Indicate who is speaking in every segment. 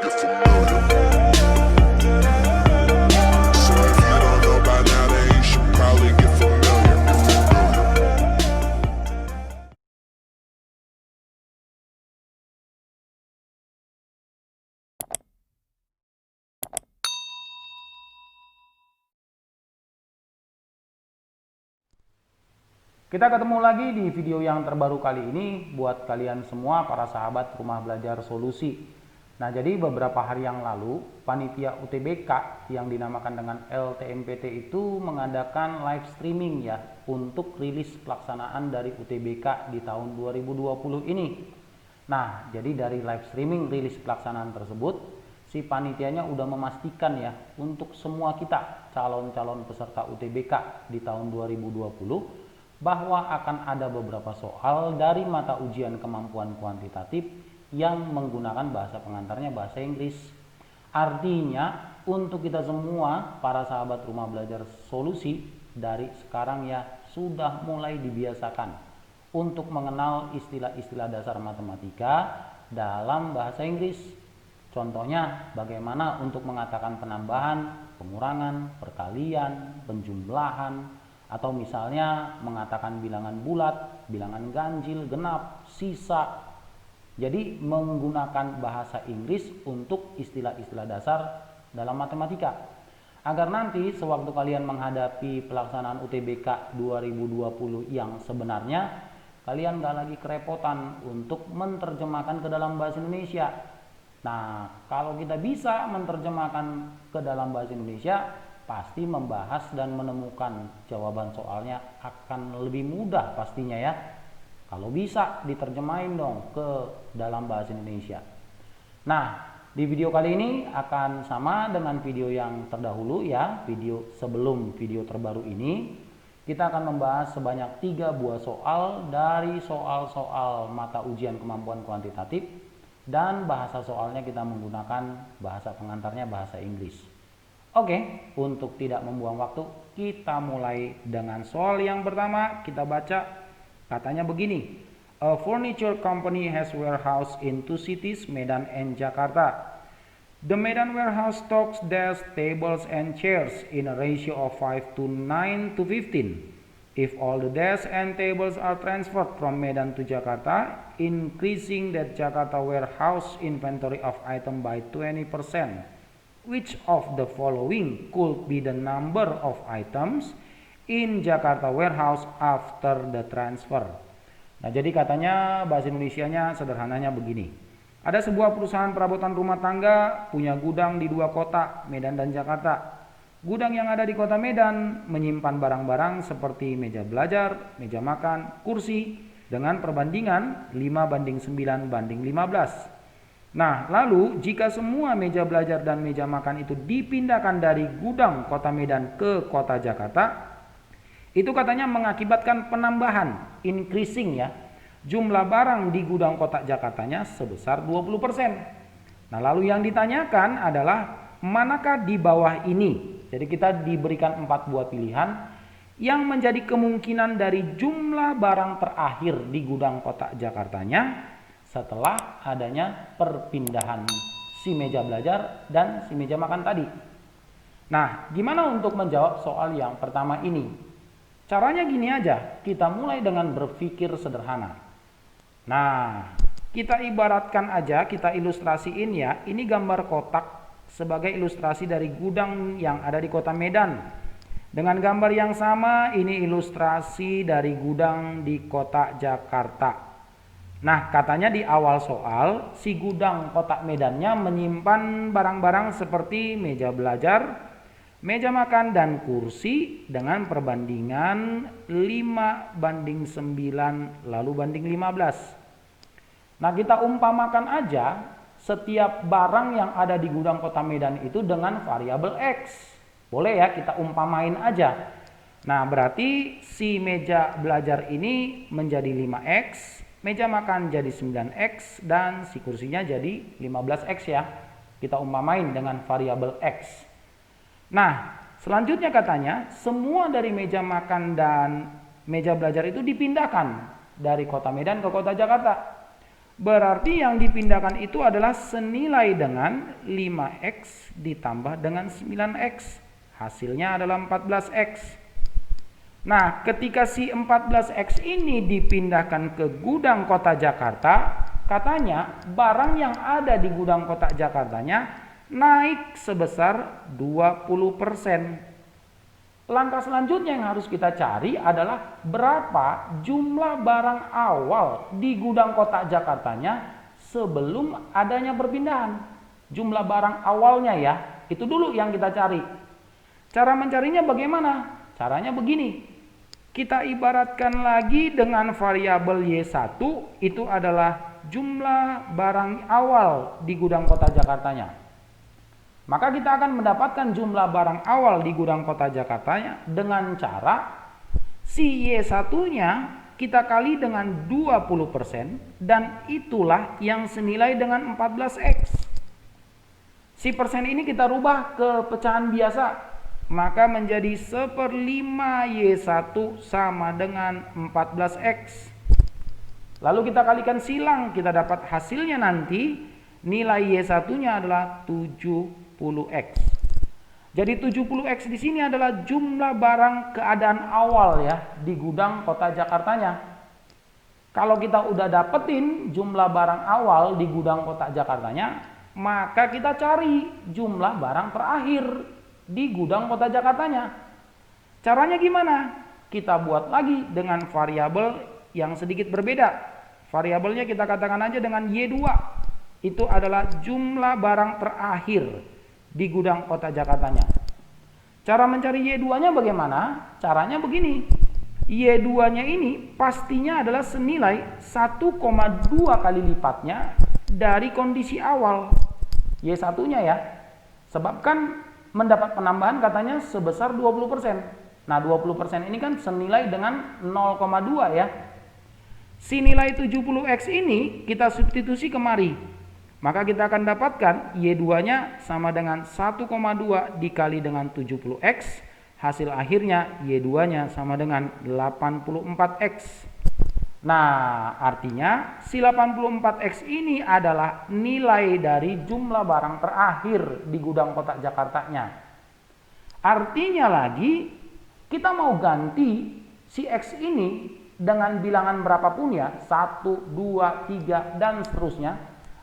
Speaker 1: get familiar. So if you don't know by now, then you should probably get familiar.
Speaker 2: Kita ketemu lagi di video yang terbaru kali ini buat kalian semua para sahabat Rumah Belajar Solusi. Nah, jadi beberapa hari yang lalu panitia UTBK yang dinamakan dengan LTMPT itu mengadakan live streaming ya untuk rilis pelaksanaan dari UTBK di tahun 2020 ini. Nah, jadi dari live streaming rilis pelaksanaan tersebut, si panitianya udah memastikan ya untuk semua kita calon-calon peserta UTBK di tahun 2020 bahwa akan ada beberapa soal dari mata ujian kemampuan kuantitatif yang menggunakan bahasa pengantarnya bahasa Inggris. Artinya untuk kita semua para sahabat Rumah Belajar Solusi dari sekarang ya sudah mulai dibiasakan untuk mengenal istilah-istilah dasar matematika dalam bahasa Inggris. Contohnya bagaimana untuk mengatakan penambahan, pengurangan, perkalian, penjumlahan, atau misalnya mengatakan bilangan bulat, bilangan ganjil, genap, sisa. Jadi menggunakan bahasa Inggris untuk istilah-istilah dasar dalam matematika. Agar nanti sewaktu kalian menghadapi pelaksanaan UTBK 2020 yang sebenarnya, kalian gak lagi kerepotan untuk menerjemahkan ke dalam bahasa Indonesia. Nah, kalau kita bisa menerjemahkan ke dalam bahasa Indonesia, pasti membahas dan menemukan jawaban soalnya akan lebih mudah pastinya ya. Kalau bisa diterjemahin dong ke dalam bahasa Indonesia. Nah, di video kali ini akan sama dengan video yang terdahulu ya, video sebelum video terbaru ini. Kita akan membahas sebanyak 3 buah soal dari soal-soal mata ujian kemampuan kuantitatif dan bahasa soalnya kita menggunakan bahasa pengantarnya bahasa Inggris. Oke, untuk tidak membuang waktu, kita mulai dengan soal yang pertama. Kita baca, katanya begini. A furniture company has warehouse in 2 cities, Medan and Jakarta. The Medan warehouse stocks desks, tables, and chairs in a ratio of 5:9:15. If all the desks and tables are transferred from Medan to Jakarta, increasing the Jakarta warehouse inventory of item by 20%. Which of the following could be the number of items in Jakarta warehouse after the transfer? Nah, jadi katanya bahasa Indonesianya sederhananya begini. Ada sebuah perusahaan perabotan rumah tangga punya gudang di 2 kota, Medan dan Jakarta. Gudang yang ada di kota Medan menyimpan barang-barang seperti meja belajar, meja makan, kursi dengan perbandingan 5:9:15. Nah, lalu jika semua meja belajar dan meja makan itu dipindahkan dari gudang kota Medan ke kota Jakarta, itu katanya mengakibatkan penambahan, increasing ya, jumlah barang di gudang kota Jakartanya sebesar 20%. Nah, lalu yang ditanyakan adalah manakah di bawah ini? Jadi kita diberikan 4 buah pilihan yang menjadi kemungkinan dari jumlah barang terakhir di gudang kota Jakartanya setelah adanya perpindahan si meja belajar dan si meja makan tadi. Nah, gimana untuk menjawab soal yang pertama ini? Caranya gini aja, kita mulai dengan berpikir sederhana. Nah, kita ibaratkan aja, kita ilustrasiin ya, ini gambar kotak sebagai ilustrasi dari gudang yang ada di kota Medan. Dengan gambar yang sama, ini ilustrasi dari gudang di kota Jakarta. Nah, katanya di awal soal, si gudang kotak Medannya menyimpan barang-barang seperti meja belajar, meja makan, dan kursi dengan perbandingan 5:9 lalu banding 15. Nah, kita umpamakan aja setiap barang yang ada di gudang kota Medan itu dengan variabel X. Boleh ya, kita umpamain aja. Nah, berarti si meja belajar ini menjadi 5X, meja makan jadi 9X, dan si kursinya jadi 15X ya. Kita umpamain dengan variabel X. Nah, selanjutnya katanya semua dari meja makan dan meja belajar itu dipindahkan dari kota Medan ke kota Jakarta. Berarti yang dipindahkan itu adalah senilai dengan 5x ditambah dengan 9x. Hasilnya adalah 14x. Nah, ketika si 14x ini dipindahkan ke gudang kota Jakarta, katanya barang yang ada di gudang kota Jakartanya naik sebesar 20%. Langkah selanjutnya yang harus kita cari adalah berapa jumlah barang awal di gudang kotak Jakartanya sebelum adanya perpindahan. Jumlah barang awalnya ya, itu dulu yang kita cari. Cara mencarinya bagaimana? Caranya begini. Kita ibaratkan lagi dengan variabel Y1, itu adalah jumlah barang awal di gudang kota Jakartanya. Maka kita akan mendapatkan jumlah barang awal di gudang kota Jakartanya dengan cara si Y1-nya kita kali dengan 20% dan itulah yang senilai dengan 14x. Si persen ini kita rubah ke pecahan biasa, maka menjadi 1/5 Y1 sama dengan 14x. Lalu kita kalikan silang, kita dapat hasilnya nanti nilai Y1-nya adalah 70x. Jadi 70x di sini adalah jumlah barang keadaan awal ya di gudang kota Jakartanya. Kalau kita udah dapetin jumlah barang awal di gudang kota Jakartanya, maka kita cari jumlah barang terakhir di gudang kota Jakartanya. Caranya gimana? Kita buat lagi dengan variabel yang sedikit berbeda. Variabelnya kita katakan aja dengan Y2. Itu adalah jumlah barang terakhir di gudang kota Jakartanya. Cara mencari Y2-nya bagaimana? Caranya begini. Y2-nya ini pastinya adalah senilai 1,2 kali lipatnya dari kondisi awal. Y1-nya ya. Sebab kan mendapat penambahan katanya sebesar 20%. Nah, 20% ini kan senilai dengan 0,2 ya. Si nilai 70x ini kita substitusi kemari. Maka kita akan dapatkan Y2-nya sama dengan 1,2 dikali dengan 70x. Hasil akhirnya Y2-nya sama dengan 84x. Nah, artinya si 84x ini adalah nilai dari jumlah barang terakhir di gudang kotak Jakartanya. Artinya lagi, kita mau ganti si X ini dengan bilangan berapapun ya, 1, 2, 3, dan seterusnya,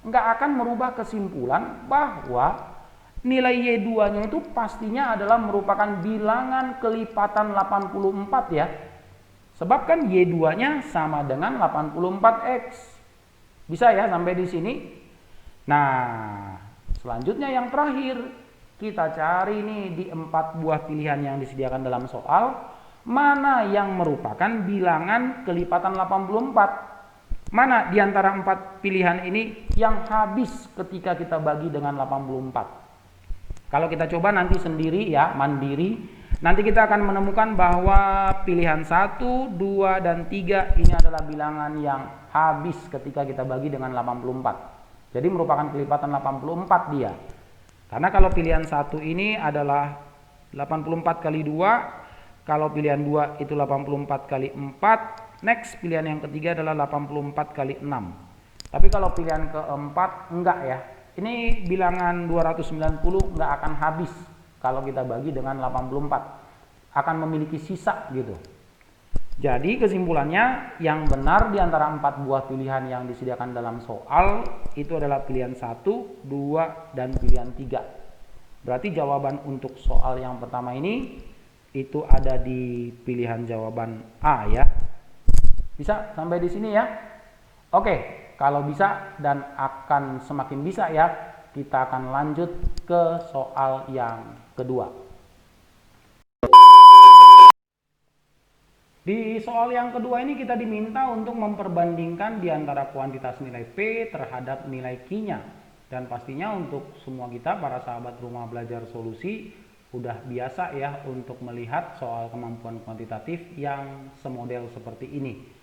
Speaker 2: nggak akan merubah kesimpulan bahwa nilai Y2-nya itu pastinya adalah merupakan bilangan kelipatan 84 ya. Sebab kan Y2-nya sama dengan 84x. Bisa ya sampai di sini? Nah, selanjutnya yang terakhir, kita cari nih di 4 buah pilihan yang disediakan dalam soal, mana yang merupakan bilangan kelipatan 84. Mana di antara 4 pilihan ini yang habis ketika kita bagi dengan 84? Kalau kita coba nanti sendiri ya, mandiri, nanti kita akan menemukan bahwa pilihan 1, 2, dan 3 ini adalah bilangan yang habis ketika kita bagi dengan 84. Jadi merupakan kelipatan 84 dia. Karena kalau pilihan 1 ini adalah 84 kali 2, kalau pilihan 2 itu 84 kali 4, next pilihan yang ketiga adalah 84 kali 6. Tapi kalau pilihan keempat enggak ya. Ini bilangan 290 enggak akan habis kalau kita bagi dengan 84. Akan memiliki sisa gitu. Jadi kesimpulannya yang benar di antara 4 buah pilihan yang disediakan dalam soal itu adalah pilihan 1, 2, dan pilihan 3. Berarti jawaban untuk soal yang pertama ini itu ada di pilihan jawaban A ya. Bisa sampai di sini ya? Oke, kalau bisa dan akan semakin bisa ya, kita akan lanjut ke soal yang kedua. Di soal yang kedua ini kita diminta untuk memperbandingkan di antara kuantitas nilai P terhadap nilai Q-nya. Dan pastinya untuk semua kita, para sahabat rumah belajar solusi, udah biasa ya untuk melihat soal kemampuan kuantitatif yang semodel seperti ini.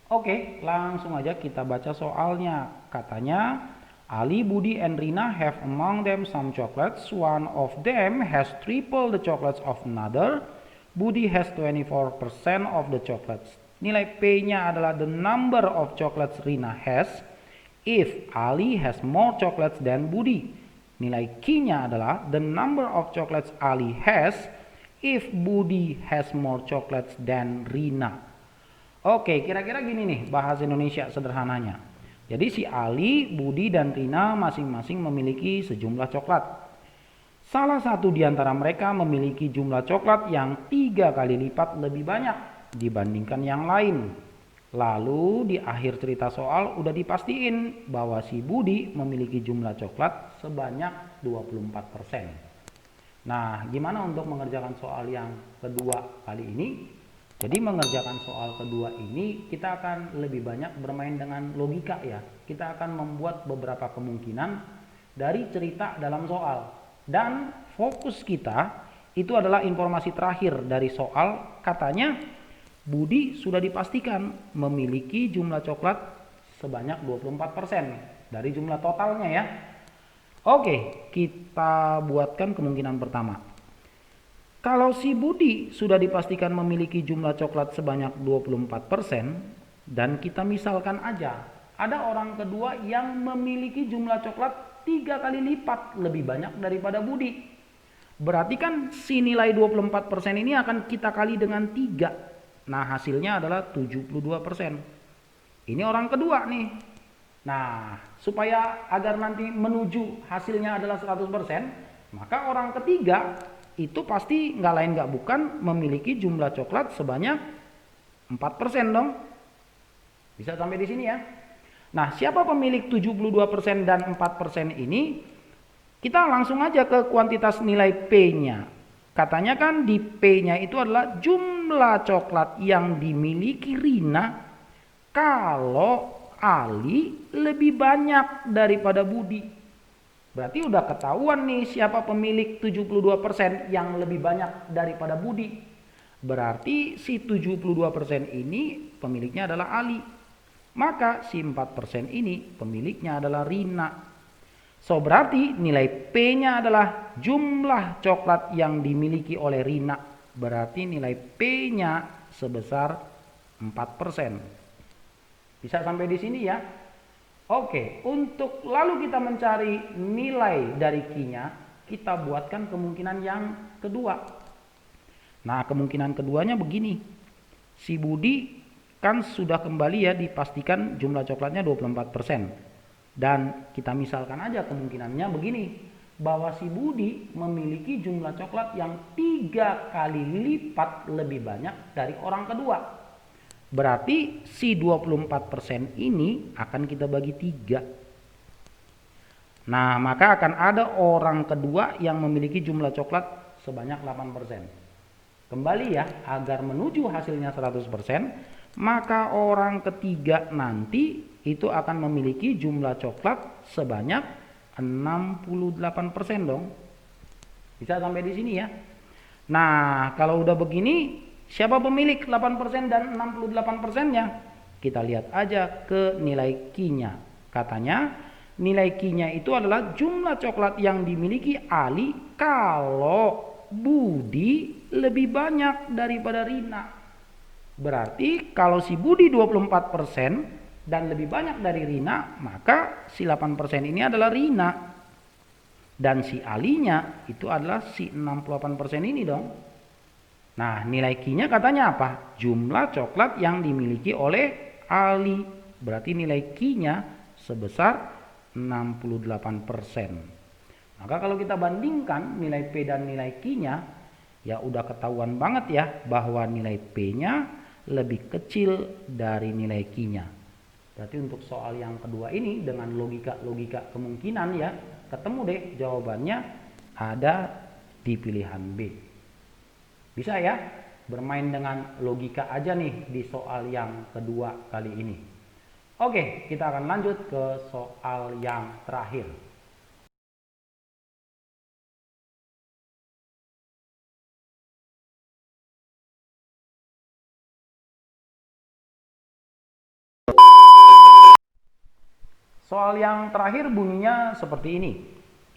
Speaker 2: Oke, langsung aja kita baca soalnya. Katanya, Ali, Budi, and Rina have among them some chocolates. One of them has triple the chocolates of another. Budi has 24% of the chocolates. Nilai P-nya adalah the number of chocolates Rina has. if Ali has more chocolates than Budi. Nilai Q-nya adalah the number of chocolates Ali has if Budi has more chocolates than Rina. Oke, kira-kira gini nih bahasa Indonesia sederhananya. Jadi si Ali, Budi, dan Rina masing-masing memiliki sejumlah coklat. Salah satu di antara mereka memiliki jumlah coklat yang 3 kali lipat lebih banyak dibandingkan yang lain. Lalu di akhir cerita soal udah dipastiin bahwa si Budi memiliki jumlah coklat sebanyak 24%. Nah, gimana untuk mengerjakan soal yang kedua kali ini? Jadi mengerjakan soal kedua ini kita akan lebih banyak bermain dengan logika ya. Kita akan membuat beberapa kemungkinan dari cerita dalam soal. Dan fokus kita itu adalah informasi terakhir dari soal, katanya Budi sudah dipastikan memiliki jumlah coklat sebanyak 24% dari jumlah totalnya ya. Oke, kita buatkan kemungkinan pertama. Kalau si Budi sudah dipastikan memiliki jumlah coklat sebanyak 24% dan kita misalkan aja ada orang kedua yang memiliki jumlah coklat 3 kali lipat lebih banyak daripada Budi. Berarti kan si nilai 24% ini akan kita kali dengan 3. Nah, hasilnya adalah 72%. Ini orang kedua nih. Nah, supaya agar nanti menuju hasilnya adalah 100%, maka orang ketiga itu pasti nggak lain nggak bukan memiliki jumlah coklat sebanyak 4% dong. Bisa sampai di sini ya. Nah, siapa pemilik 72% dan 4% ini? Kita langsung aja ke kuantitas nilai P-nya. Katanya kan di P-nya itu adalah jumlah coklat yang dimiliki Rina kalau Ali lebih banyak daripada Budi. Berarti udah ketahuan nih siapa pemilik 72% yang lebih banyak daripada Budi. Berarti si 72% ini pemiliknya adalah Ali. Maka si 4% ini pemiliknya adalah Rina. So berarti nilai P-nya adalah jumlah coklat yang dimiliki oleh Rina. Berarti nilai P-nya sebesar 4%. Bisa sampai di sini ya? Oke, untuk lalu kita mencari nilai dari Q-nya, kita buatkan kemungkinan yang kedua. Nah, kemungkinan keduanya begini. Si Budi kan sudah kembali ya dipastikan jumlah coklatnya 24%. Dan kita misalkan aja kemungkinannya begini, bahwa si Budi memiliki jumlah coklat yang 3 kali lipat lebih banyak dari orang kedua. Berarti si 24% ini akan kita bagi 3. Nah, maka akan ada orang kedua yang memiliki jumlah coklat sebanyak 8%. Kembali ya, agar menuju hasilnya 100%, maka orang ketiga nanti itu akan memiliki jumlah coklat sebanyak 68% dong. Bisa sampai di sini ya. Nah, kalau udah begini, siapa pemilik 8% dan 68%-nya? Kita lihat aja ke nilai Q-nya. Katanya nilai Q-nya itu adalah jumlah coklat yang dimiliki Ali kalau Budi lebih banyak daripada Rina. Berarti kalau si Budi 24% dan lebih banyak dari Rina, maka si 8% ini adalah Rina. Dan si Ali-nya itu adalah si 68% ini dong. Nah, nilai Q-nya katanya apa? Jumlah coklat yang dimiliki oleh Ali. Berarti nilai Q-nya sebesar 68%. Maka kalau kita bandingkan nilai P dan nilai Q-nya, ya udah ketahuan banget ya bahwa nilai P-nya lebih kecil dari nilai Q-nya. Berarti untuk soal yang kedua ini dengan logika kemungkinan ya, ketemu deh jawabannya ada di pilihan B. Bisa ya bermain dengan logika aja nih di soal yang kedua kali ini. Oke, kita akan lanjut ke soal yang terakhir. Soal yang terakhir bunyinya seperti ini.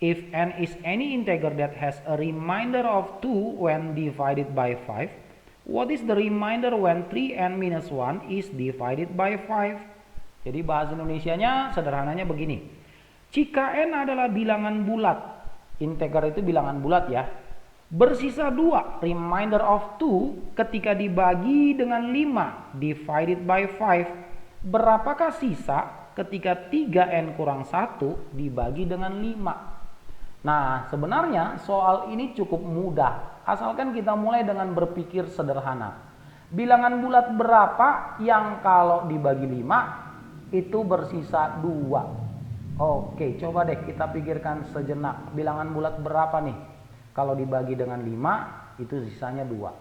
Speaker 2: If n is any integer that has a remainder of 2 when divided by 5, what is the remainder when 3n minus 1 is divided by 5? Jadi bahasa Indonesianya sederhananya begini. Jika n adalah bilangan bulat, integer itu bilangan bulat ya, bersisa 2, remainder of 2, ketika dibagi dengan 5, divided by 5, berapakah sisa ketika 3n kurang 1 dibagi dengan 5? Nah, sebenarnya soal ini cukup mudah, asalkan kita mulai dengan berpikir sederhana. Bilangan bulat berapa yang kalau dibagi 5 itu bersisa 2? Oke, coba deh kita pikirkan sejenak. Bilangan bulat berapa nih? Kalau dibagi dengan 5 itu sisanya 2.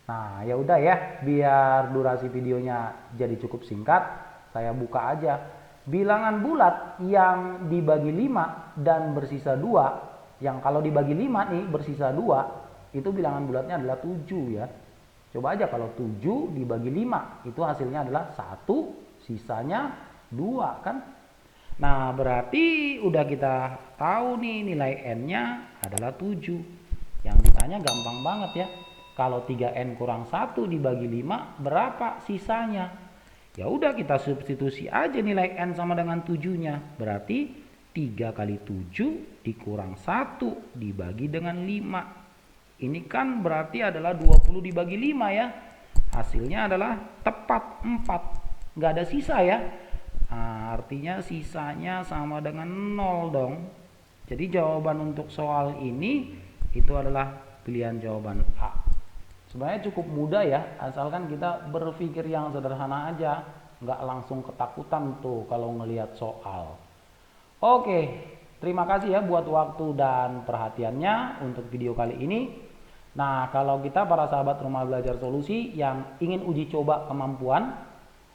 Speaker 2: Nah, ya udah ya, biar durasi videonya jadi cukup singkat, saya buka aja. Bilangan bulat yang dibagi 5 dan bersisa 2, yang kalau dibagi 5 nih bersisa 2, itu bilangan bulatnya adalah 7 ya. Coba aja kalau 7 dibagi 5, itu hasilnya adalah 1, sisanya 2 kan. Nah, berarti udah kita tahu nih nilai n-nya adalah 7. Yang ditanya gampang banget ya. Kalau 3n kurang 1 dibagi 5 berapa sisanya? Ya udah kita substitusi aja nilai n sama dengan 7-nya. Berarti 3 kali 7 dikurang 1 dibagi dengan 5. Ini kan berarti adalah 20 dibagi 5 ya. Hasilnya adalah tepat 4. Nggak ada sisa ya. Nah, artinya sisanya sama dengan 0 dong. Jadi jawaban untuk soal ini itu adalah pilihan jawaban A. Sebenarnya cukup mudah ya, asalkan kita berpikir yang sederhana aja, nggak langsung ketakutan tuh kalau ngelihat soal. Oke, terima kasih ya buat waktu dan perhatiannya untuk video kali ini. Nah, kalau kita para sahabat Rumah Belajar Solusi yang ingin uji coba kemampuan,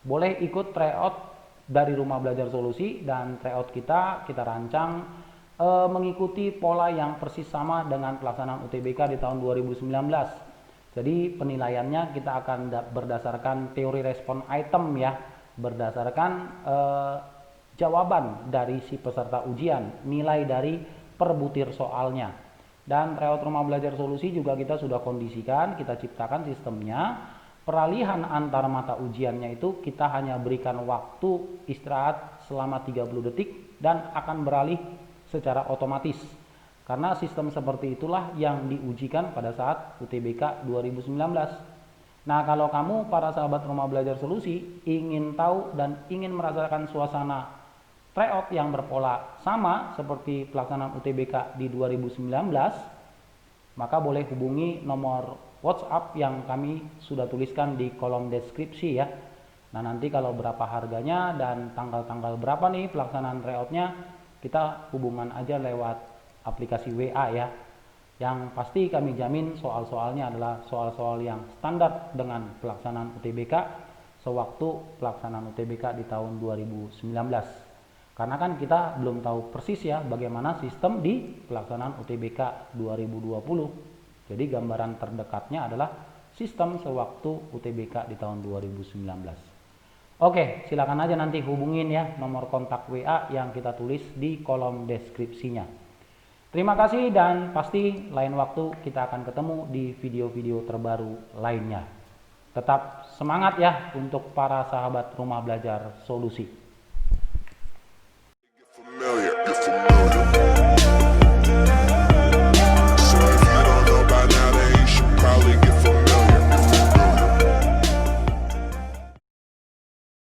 Speaker 2: boleh ikut tryout dari Rumah Belajar Solusi, dan tryout kita rancang mengikuti pola yang persis sama dengan pelaksanaan UTBK di tahun 2019. Jadi penilaiannya kita akan berdasarkan teori respon item ya, berdasarkan jawaban dari si peserta ujian, nilai dari per butir soalnya. Dan tryout Rumah Belajar Solusi juga kita sudah kondisikan, kita ciptakan sistemnya. Peralihan antar mata ujiannya itu kita hanya berikan waktu istirahat selama 30 detik dan akan beralih secara otomatis. Karena sistem seperti itulah yang diujikan pada saat UTBK 2019. Nah, kalau kamu para sahabat Rumah Belajar Solusi ingin tahu dan ingin merasakan suasana tryout yang berpola sama seperti pelaksanaan UTBK di 2019, maka boleh hubungi nomor WhatsApp yang kami sudah tuliskan di kolom deskripsi ya. Nah, nanti kalau berapa harganya dan tanggal-tanggal berapa nih pelaksanaan tryoutnya, kita hubungan aja lewat aplikasi WA ya. Yang pasti kami jamin soal-soalnya adalah soal-soal yang standar dengan pelaksanaan UTBK sewaktu pelaksanaan UTBK di tahun 2019. Karena kan kita belum tahu persis ya bagaimana sistem di pelaksanaan UTBK 2020. Jadi gambaran terdekatnya adalah sistem sewaktu UTBK di tahun 2019. Oke, silakan aja nanti hubungin ya nomor kontak WA yang kita tulis di kolom deskripsinya. Terima kasih dan pasti lain waktu kita akan ketemu di video-video terbaru lainnya. Tetap semangat ya untuk para sahabat Rumah Belajar Solusi.